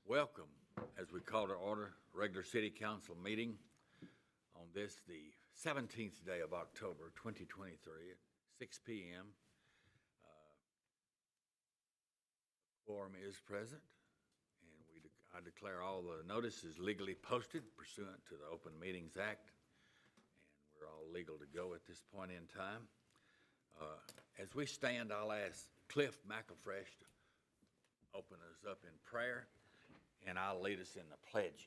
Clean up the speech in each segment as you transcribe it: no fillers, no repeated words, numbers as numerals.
Welcome, as we call to order, regular city council meeting on this, the 17th day of October, 2023 at 6 p.m. Quorum is present, and I declare all the notices legally posted pursuant to the Open Meetings Act, and we're all legal to go at this point in time. As we stand, I'll ask Cliff McAfresh to open us up in prayer, and I'll lead us in the pledges.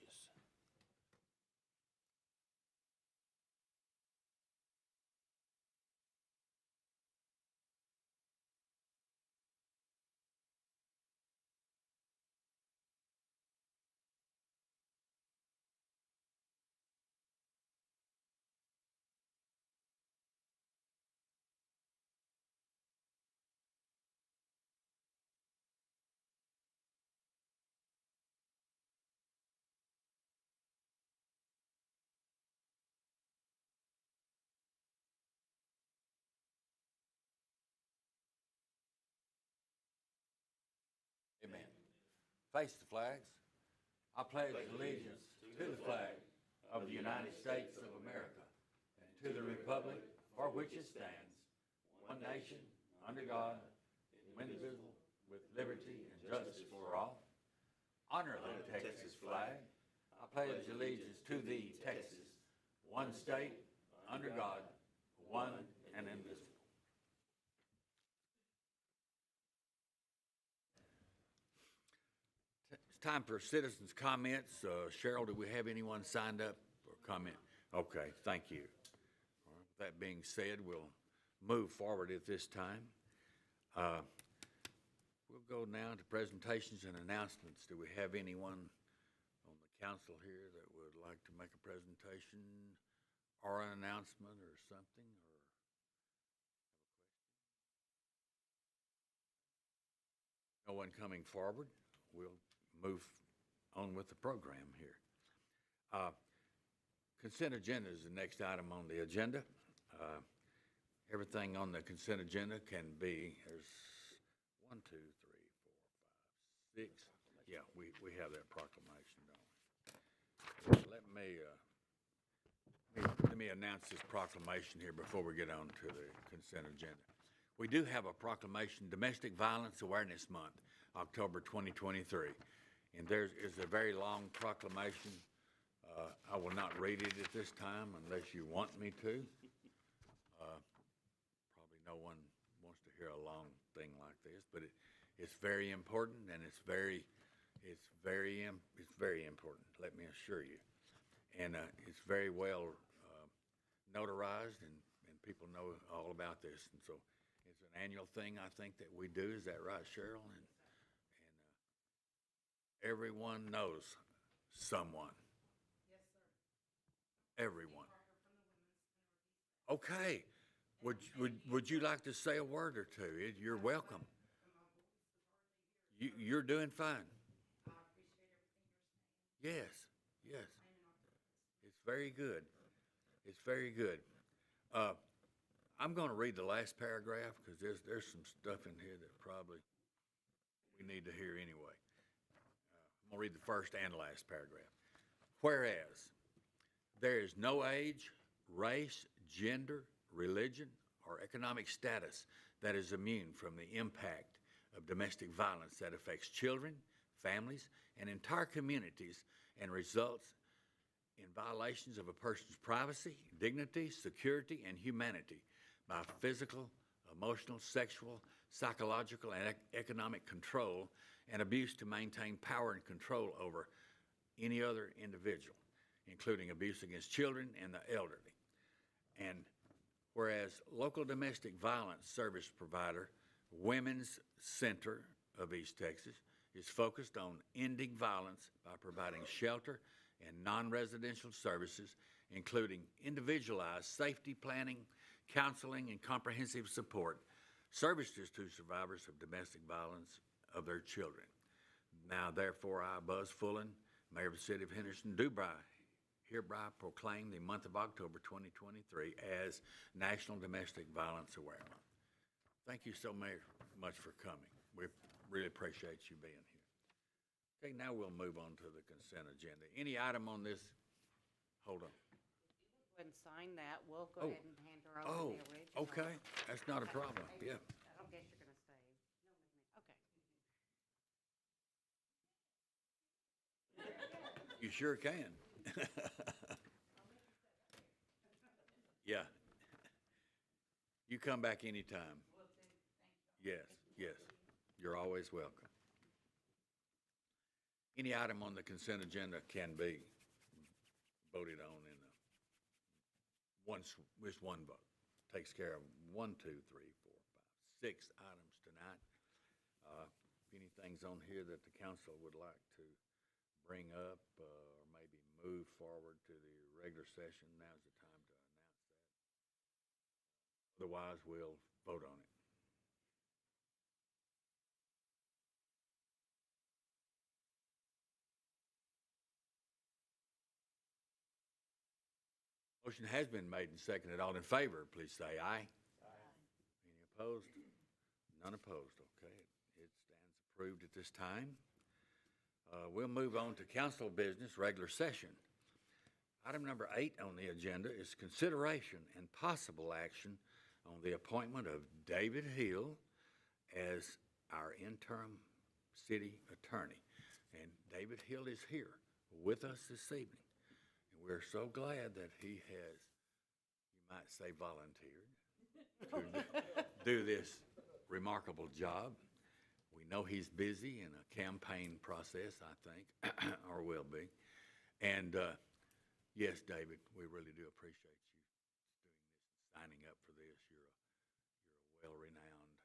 Amen. Face the flags. I pledge allegiance to the flag of the United States of America and to the republic for which it stands, one nation, under God, indivisible, with liberty and justice for all. Honor the Texas flag. I pledge allegiance to thee, Texas, one state, under God, one and indivisible. It's time for citizens' comments. Cheryl, do we have anyone signed up for comment? Okay, thank you. All right, with that being said, we'll move forward at this time. We'll go now to presentations and announcements. Do we have anyone on the council here that would like to make a presentation or an announcement or something, or have a question? No one coming forward? We'll move on with the program here. Consent agenda is the next item on the agenda. Everything on the consent agenda can be, there's 1, 2, 3, 4, 5, 6. Yeah, we have that proclamation, don't we? Let me announce this proclamation here before we get on to the consent agenda. We do have a proclamation, Domestic Violence Awareness Month, October 2023. And there is a very long proclamation. I will not read it at this time unless you want me to. Probably no one wants to hear a long thing like this, but it's very important, and it's very important, let me assure you. And it's very well notarized, and people know all about this. And so it's an annual thing, I think, that we do. Is that right, Cheryl? And everyone knows someone. Yes, sir. Everyone. Okay. Would you like to say a word or two? You're welcome. You're doing fine. I appreciate everything you're saying. Yes. It's very good. It's very good. I'm going to read the last paragraph because there's some stuff in here that probably we need to hear anyway. I'm going to read the first and last paragraph. Whereas there is no age, race, gender, religion, or economic status that is immune from the impact of domestic violence that affects children, families, and entire communities and results in violations of a person's privacy, dignity, security, and humanity by physical, emotional, sexual, psychological, and economic control and abuse to maintain power and control over any other individual, including abuse against children and the elderly. And whereas local domestic violence service provider Women's Center of East Texas is focused on ending violence by providing shelter and non-residential services, including individualized safety planning, counseling, and comprehensive support, services to survivors of domestic violence of their children. Now, therefore, I, Buzz Fullen, Mayor of the City of Henderson, do hereby proclaim the month of October 2023 as National Domestic Violence Awareness Month. Thank you so much for coming. We really appreciate you being here. Okay, now we'll move on to the consent agenda. Any item on this, hold on. Go ahead and sign that. We'll go Oh. ahead and hand her over Oh, the original. okay, that's not a problem, yeah. I don't guess you're gonna stay. Okay. You sure can. Yeah. You come back anytime. Yes, yes, you're always welcome. Any item on the consent agenda can be voted on in with one vote. Takes care of 1, 2, 3, 4, 5, 6 items tonight. If anything's on here that the council would like to bring up, or maybe move forward to the regular session, now's the time to announce that. Otherwise, we'll vote on it. Motion has been made and seconded. All in favor, please say aye. Aye. Any opposed? None opposed. Okay, it stands approved at this time. We'll move on to council business, regular session. Item number 8 on the agenda is consideration and possible action on the appointment of David Hill as our interim city attorney. And David Hill is here with us this evening. And we're so glad that he has, you might say, volunteered to do this remarkable job. We know he's busy in a campaign process, I think, or will be. And yes, David, we really do appreciate you doing this and signing up for this. You're a well-renowned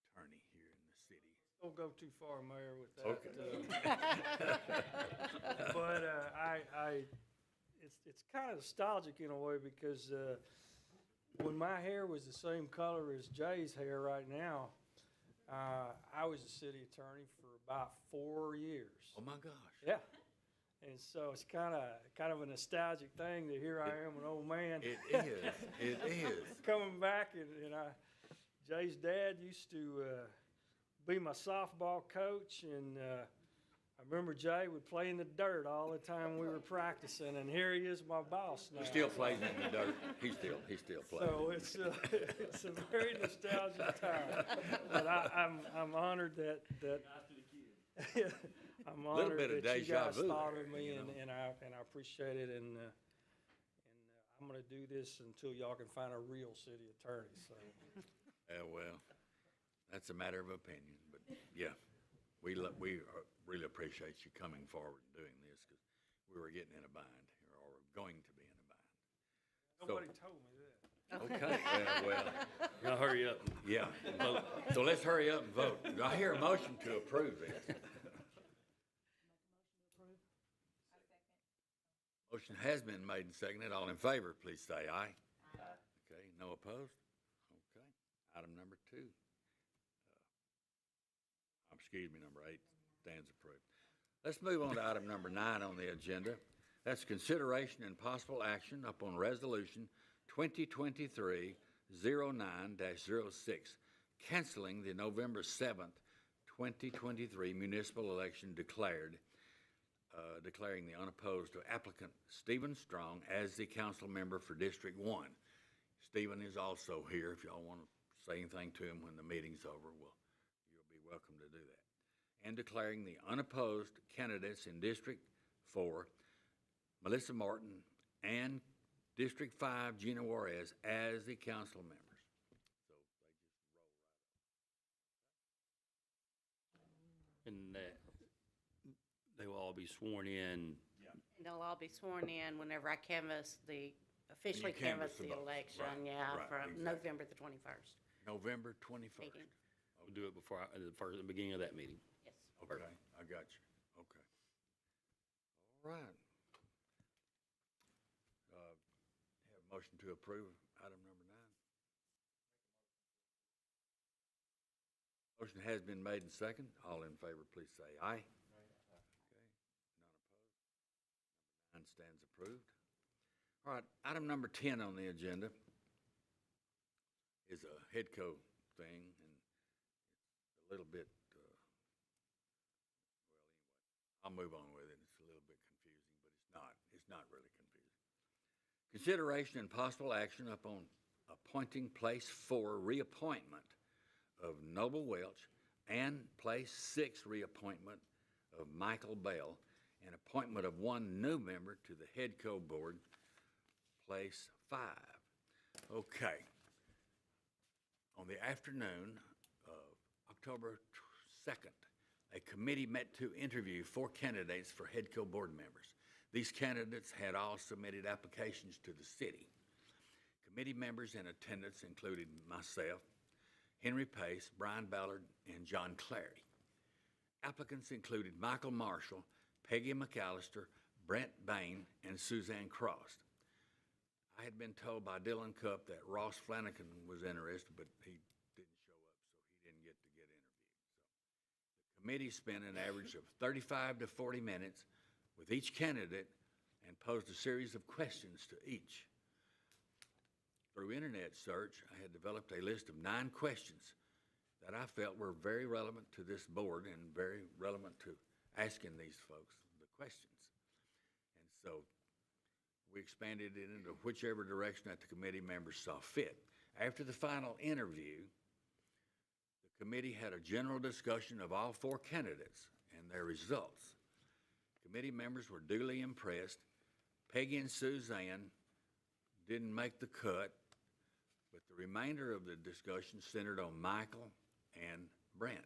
attorney here in the city. Don't go too far, Mayor, with that. Okay. But it's kind of nostalgic in a way because when my hair was the same color as Jay's hair right now, I was a city attorney for about 4 years. Oh my gosh. Yeah. And so it's kind of a nostalgic thing that here I am, an old man. It is. It is. Coming back, and Jay's dad used to be my softball coach, and I remember Jay would play in the dirt all the time we were practicing, and here he is, my boss now. He still plays in the dirt. He still plays. So it's a very nostalgic time, but I'm honored that I'm Little honored bit of that you deja guys vu thought there, of me, you know. and I appreciate it, and I'm going to do this until y'all can find a real city attorney. So Well, that's a matter of opinion, but yeah, we really appreciate you coming forward and doing this because we were getting in a bind, or going to be in a bind. nobody told me that. Okay, well, Now hurry up. yeah. So let's hurry up and vote. Do I hear a motion to approve this? Motion has been made and seconded. All in favor, please say aye. Aye. Okay, no opposed? Okay. Item number 2. Excuse me, number 8 stands approved. Let's move on to item number 9 on the agenda. That's consideration and possible action upon resolution 2023-09-06, canceling the November 7th, 2023 municipal election declaring the unopposed applicant Stephen Strong as the council member for District 1. Stephen is also here. If y'all want to say anything to him when the meeting's over, you'll be welcome to do that. And declaring the unopposed candidates in District 4, Melissa Martin, and District 5, Gina Juarez, as the council members. So they just roll right And they will all be sworn in. And they'll all be sworn in whenever I officially canvass canvass the the votes. election, Right, yeah, right, from exactly. November the 21st. November 21st. Meeting. We'll do it before the beginning of that meeting. Yes. Okay, I got you. Okay. All right. Have a motion to approve item number 9. Motion has been made and second. All in favor, please say aye. Okay, none opposed. Number 9 stands approved. All right, item number 10 on the agenda is a headco thing, and it's a little bit, I'll move on with it. It's a little bit confusing, but it's not. It's not really confusing. Consideration and possible action upon appointing Place 4 reappointment of Noble Welch and Place 6 reappointment of Michael Bell and appointment of one new member to the Headco Board, Place 5. Okay. On the afternoon of October 2nd, a committee met to interview 4 candidates for Headco Board members. These candidates had all submitted applications to the city. Committee members in attendance included myself, Henry Pace, Brian Ballard, and John Clary. Applicants included Michael Marshall, Peggy McAllister, Brent Bain, and Suzanne Cross. I had been told by Dylan Cupp that Ross Flanagan was interested, but he didn't show up, so he didn't get to get interviewed. So the committee spent an average of 35 to 40 minutes with each candidate and posed a series of questions to each. Through internet search, I had developed a list of 9 questions that I felt were very relevant to this board and very relevant to asking these folks the questions. And so we expanded it into whichever direction that the committee members saw fit. After the final interview, the committee had a general discussion of all 4 candidates and their results. Committee members were duly impressed. Peggy and Suzanne didn't make the cut, but the remainder of the discussion centered on Michael and Brent.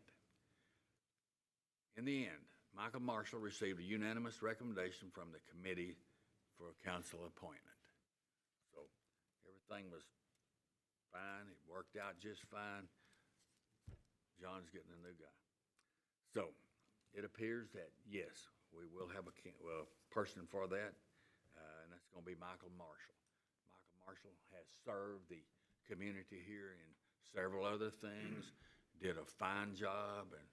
In the end, Michael Marshall received a unanimous recommendation from the committee for a council appointment. So everything was fine. It worked out just fine. John's getting a new guy. So it appears that, yes, we will have a person for that, and that's going to be Michael Marshall. Michael Marshall has served the community here in several other things, did a fine job, and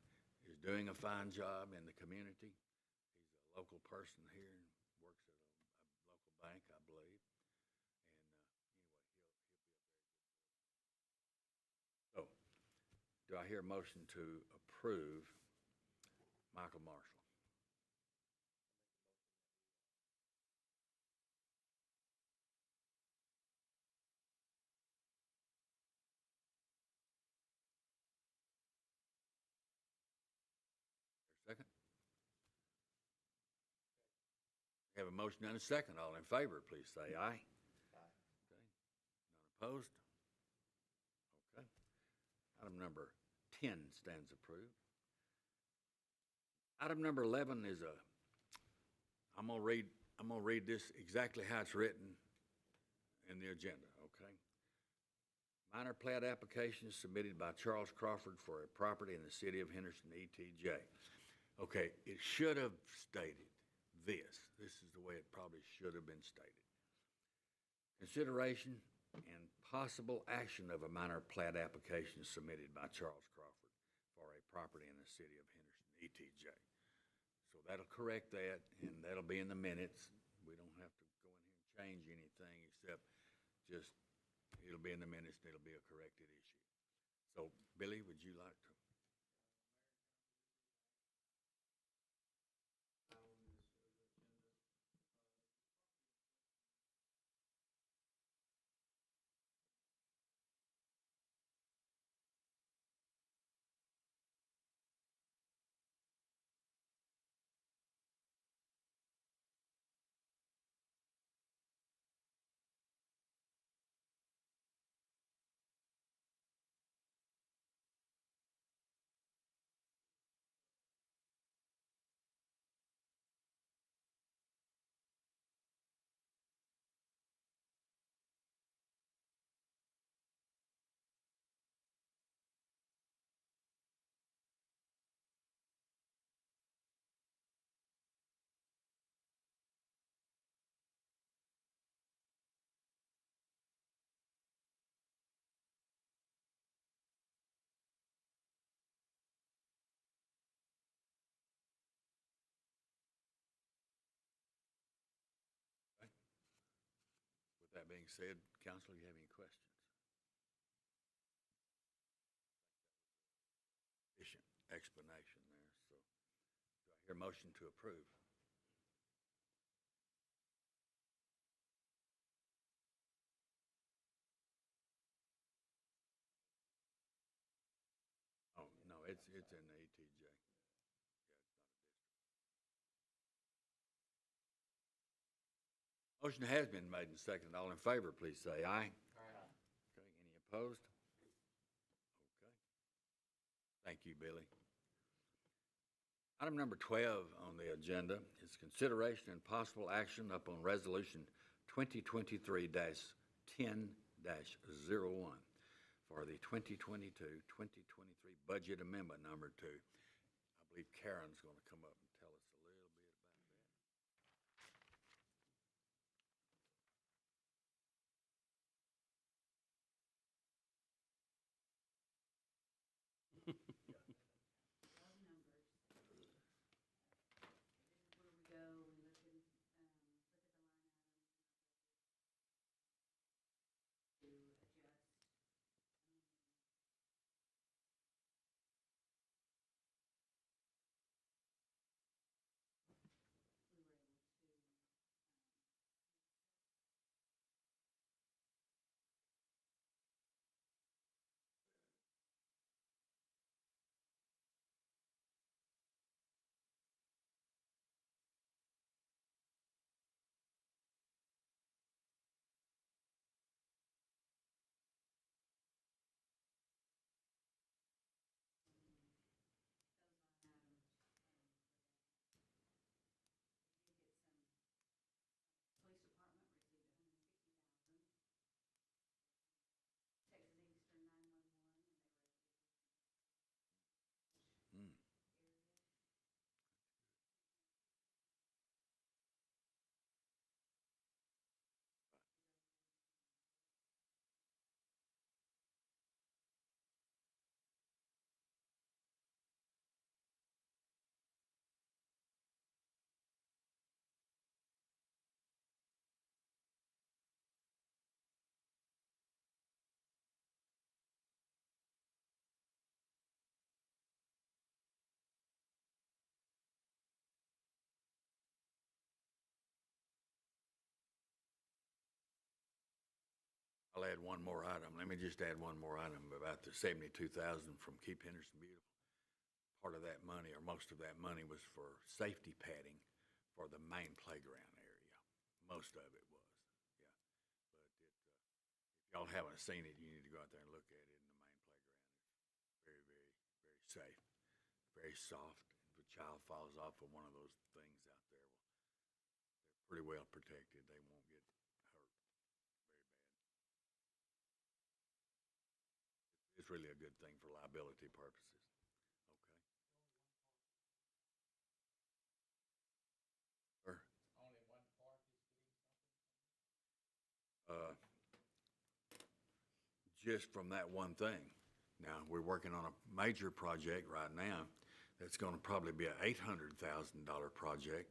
is doing a fine job in the community. He's a local person here and works at a local bank, I believe. And anyway, he'll be a very good board. So, do I hear a motion to approve Michael Marshall? Second? We have a motion and a second. All in favor, please say aye. Aye. Okay. None opposed? Okay. Item number 10 stands approved. Item number 11 is I'm gonna read this exactly how it's written in the agenda, okay? Minor plat application submitted by Charles Crawford for a property in the city of Henderson, ETJ. Okay, it should have stated this. This is the way it probably should have been stated. Consideration and possible action of a minor plat application submitted by Charles Crawford for a property in the city of Henderson, ETJ. So that'll correct that, and that'll be in the minutes. We don't have to go in here and change anything except just, it'll be in the minutes, and it'll be a corrected issue. So, Billy, would you like to? With that being said, Council, you have any questions? Efficient explanation there, so do I Hear a motion to approve. Oh, no, it's in the ETJ. Yeah, it's not a district. Motion has been made and seconded. All in favor, please say aye. Aye. Okay, any opposed? Okay. Thank you, Billy. Item number 12 on the agenda is consideration and possible action upon resolution 2023-10-01 for the 2022-2023 budget amendment number 2. I believe Karen's going to come up and tell us a little bit about that. Mm. I'll add one more item. Let me just add one more item about the 72,000 from Keep Henderson Beautiful. Part of that money, or most of that money, was for safety padding for the main playground area. Most of it was, yeah. But if y'all haven't seen it, you need to go out there and look at it. In the main playground, it's very, very, very safe, very soft. If a child falls off of one of those things out there, well, they're pretty well protected. They won't get hurt very bad. It's really a good thing for liability purposes. Okay. Sir? Only one park is getting something? Just from that one thing. Now, we're working on a major project right now that's going to probably be an $800,000 project,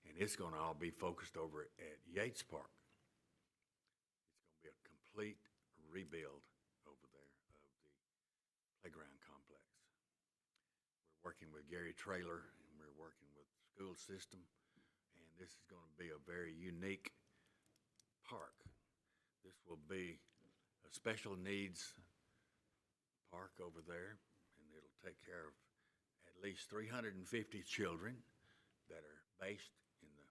and it's going to all be focused over at Yates Park. It's going to be a complete rebuild over there of the playground complex. We're working with Gary Traylor, and we're working with the school system, and this is going to be a very unique park. This will be a special needs park over there, and it'll take care of at least 350 children that are based in the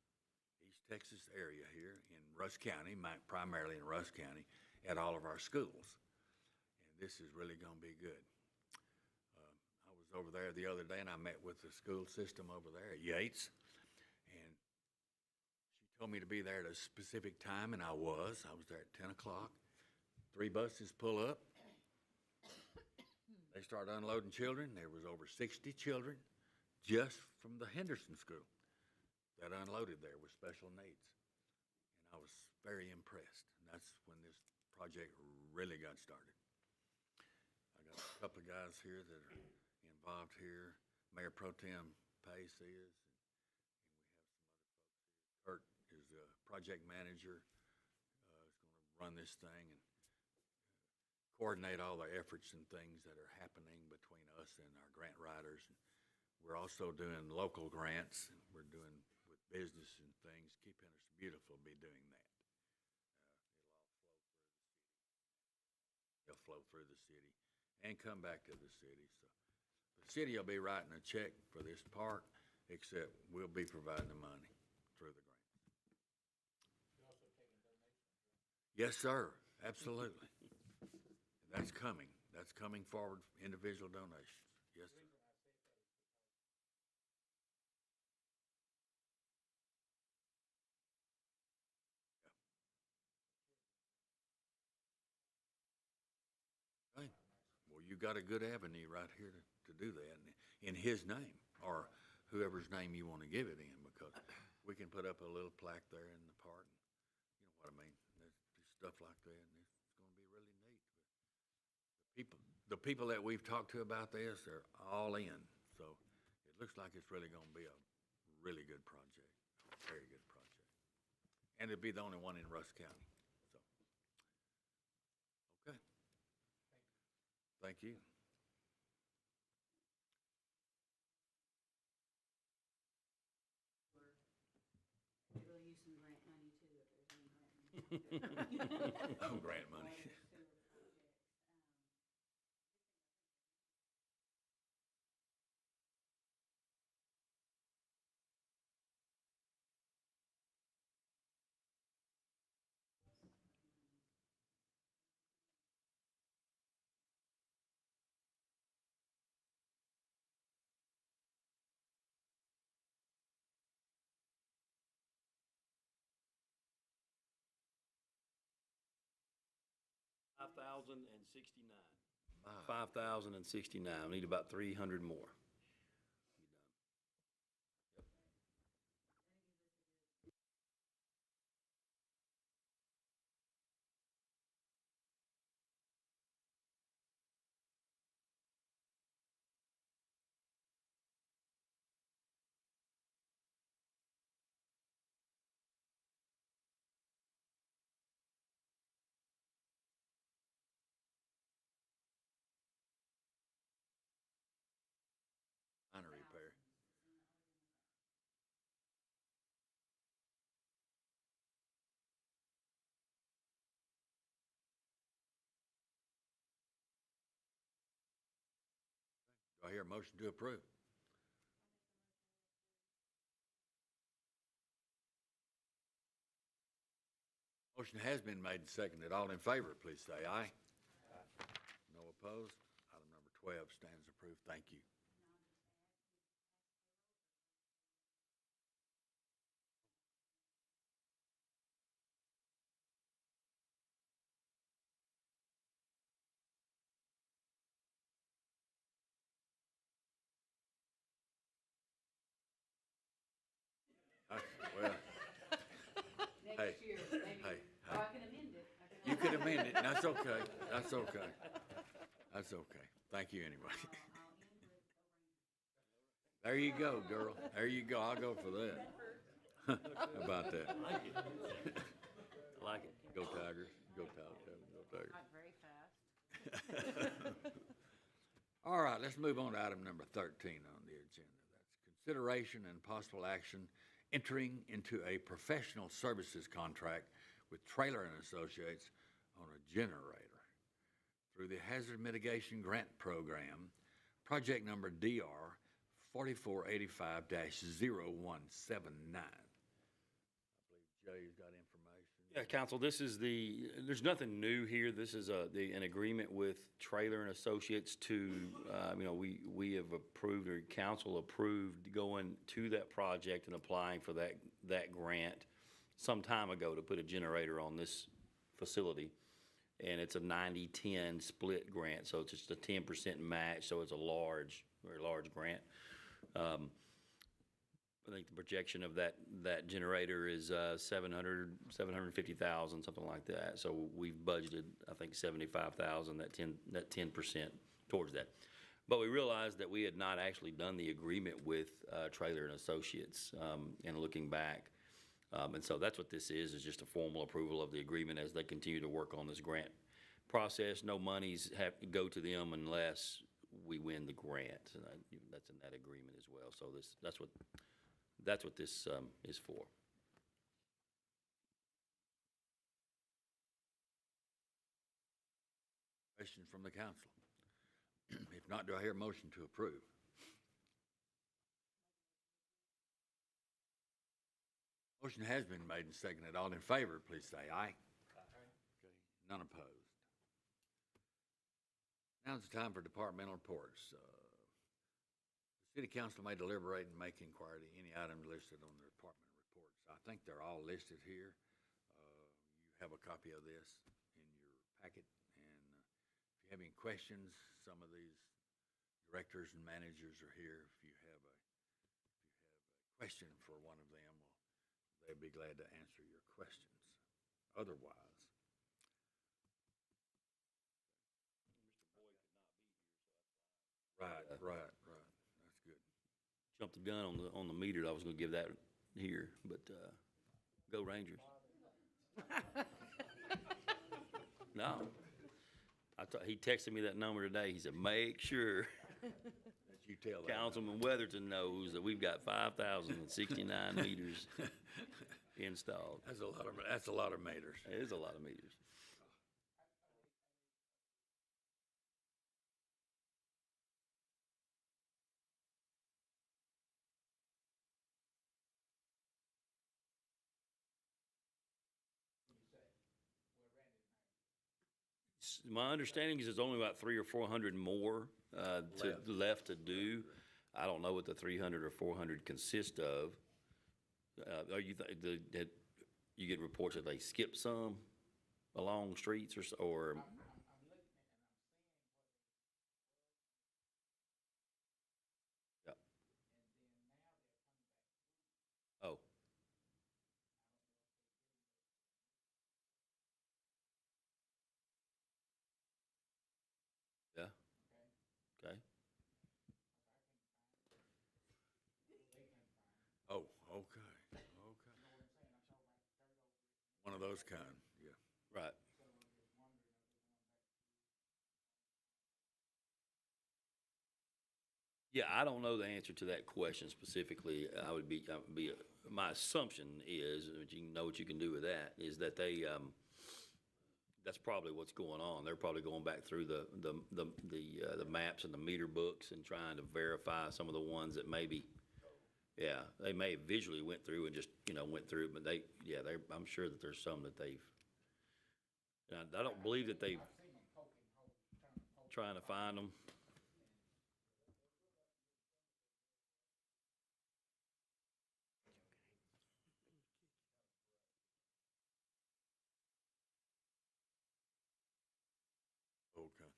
East Texas area here in Rusk County, primarily in Rusk County, at all of our schools. And this is really going to be good. I was over there the other day, and I met with the school system over there at Yates, and she told me to be there at a specific time, and I was. I was there at 10 o'clock. 3 buses pull up. They start unloading children. There was over 60 children just from the Henderson school that unloaded there with special needs. And I was very impressed. And that's when this project really got started. I got a couple of guys here that are involved here. Mayor Pro Tem Pace is, and we have some other folks here. Kurt is the project manager, is going to run this thing and coordinate all the efforts and things that are happening between us and our grant writers. And We're also doing local grants. We're doing with business and things. Keep Henderson Beautiful will be doing that. It'll flow through the city and come back to the city. So the city will be writing a check for this park, except we'll be providing the money through the grant. You're also taking donations. Yes, sir. Absolutely. That's coming. That's coming forward, individual donations. Yes, sir. The reason I say that is Right. Well, you got a good avenue right here to do that in his name or whoever's name you want to give it in, because we can put up a little plaque there in the park. You know what I mean? There's stuff like that, and it's going to be really neat. The people that we've talked to about this, they're all in. So it looks like it's really going to be a really good project, a very good project. And it'll be the only one in Russ County. So, okay. Thank you. Could really use some grant money too, if there's any grant money. Oh, grant money. $5,069. 5,069. We need about 300 more. Minor repair. Do I hear a motion to approve? Motion has been made and seconded. All in favor, please say aye. No opposed. Item number 12 stands approved. Thank you. Well, hey, Next year, maybe. hey, Or I can amend it. you could amend it. That's okay. That's okay. That's okay. Thank you anyway. There you go, girl. There you go. I'll go for that. How about that? I like it. I like it. Go Tigers. Go Tigers. Go Tigers. Not very fast. All right, let's move on to item number 13 on the agenda. That's consideration and possible action entering into a professional services contract with Trailer and Associates on a generator through the Hazard Mitigation Grant Program, project number DR 4485-0179. I believe Jay's got information. Yeah, council, this is there's nothing new here. This is an agreement with Trailer and Associates to, we have approved, or council approved going to that project and applying for that grant some time ago to put a generator on this facility. And it's a 90-10 split grant, so it's just a 10% match, so it's a very large grant. I think the projection of that generator is 750,000, something like that. So we've budgeted, I think, 75,000, that 10% towards that. But we realized that we had not actually done the agreement with Trailer and Associates, and looking back. And so that's what this is just a formal approval of the agreement as they continue to work on this grant process. No monies have to go to them unless we win the grant, and that's in that agreement as well. So that's what this is for. Questions from the council? If not, do I hear a motion to approve? Motion has been made and seconded. All in favor, please say aye. Okay, none opposed. Now it's time for departmental reports. The city council may deliberate and make inquiry to any items listed on the department reports. I think they're all listed here. You have a copy of this in your packet, and if you have any questions, some of these directors and managers are here. If you have a question for one of them, they'd be glad to answer your questions. Otherwise, right. That's good. Jumped the gun on the meter. I was gonna give that here, but, go Rangers. No. He texted me that number today. He said, make sure That you tell that. Councilman Weatherton knows that we've got 5,069 meters installed. That's a lot of meters. It is a lot of meters. My understanding is there's only about 300 or 400 more left to do. I don't know what the 300 or 400 consist of. Are you that you get reports that they skip some along streets or I'm looking at it and I'm seeing yeah. and then now they're coming back through. Oh, yeah. Okay. Okay. Oh, okay. One of those kind, yeah. Right. Yeah, I don't know the answer to that question specifically. My assumption is, but you know what you can do with that, is that that's probably what's going on. They're probably going back through the maps and the meter books and trying to verify some of the ones that maybe, yeah, they may have visually went through and just, went through, but I'm sure that there's some that they've, and I don't believe that they've trying to find them. Okay.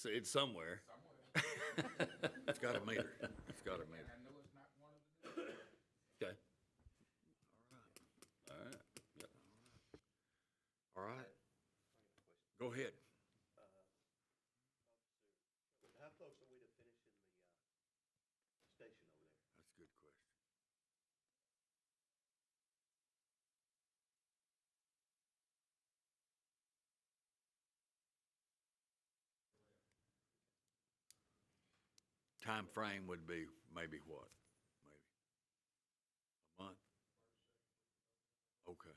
It's somewhere. It's got a meter. It's got a meter. I know it's not one of the new. Okay. All right. Yep. All right. Go ahead. How close are we to finishing the station over there? That's a good question. Time frame would be maybe what? Maybe a month? Okay.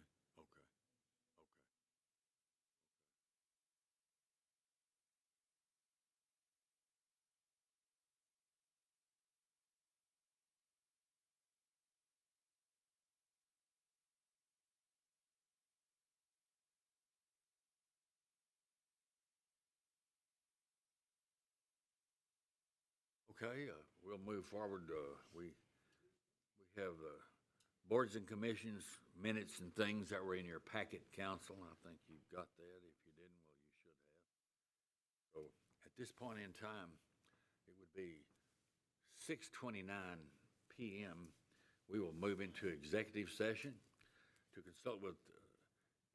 Okay, we'll move forward. We have boards and commissions, minutes and things that were in your packet, council. I think you've got that. If you didn't, well, you should have. So at this point in time, it would be 6:29 p.m. We will move into executive session to consult with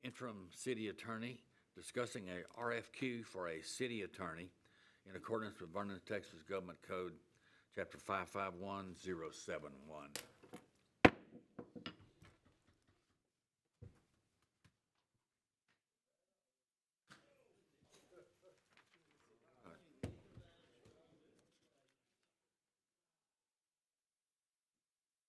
interim city attorney discussing a RFQ for a city attorney in accordance with Vernon, Texas Government Code chapter 551071.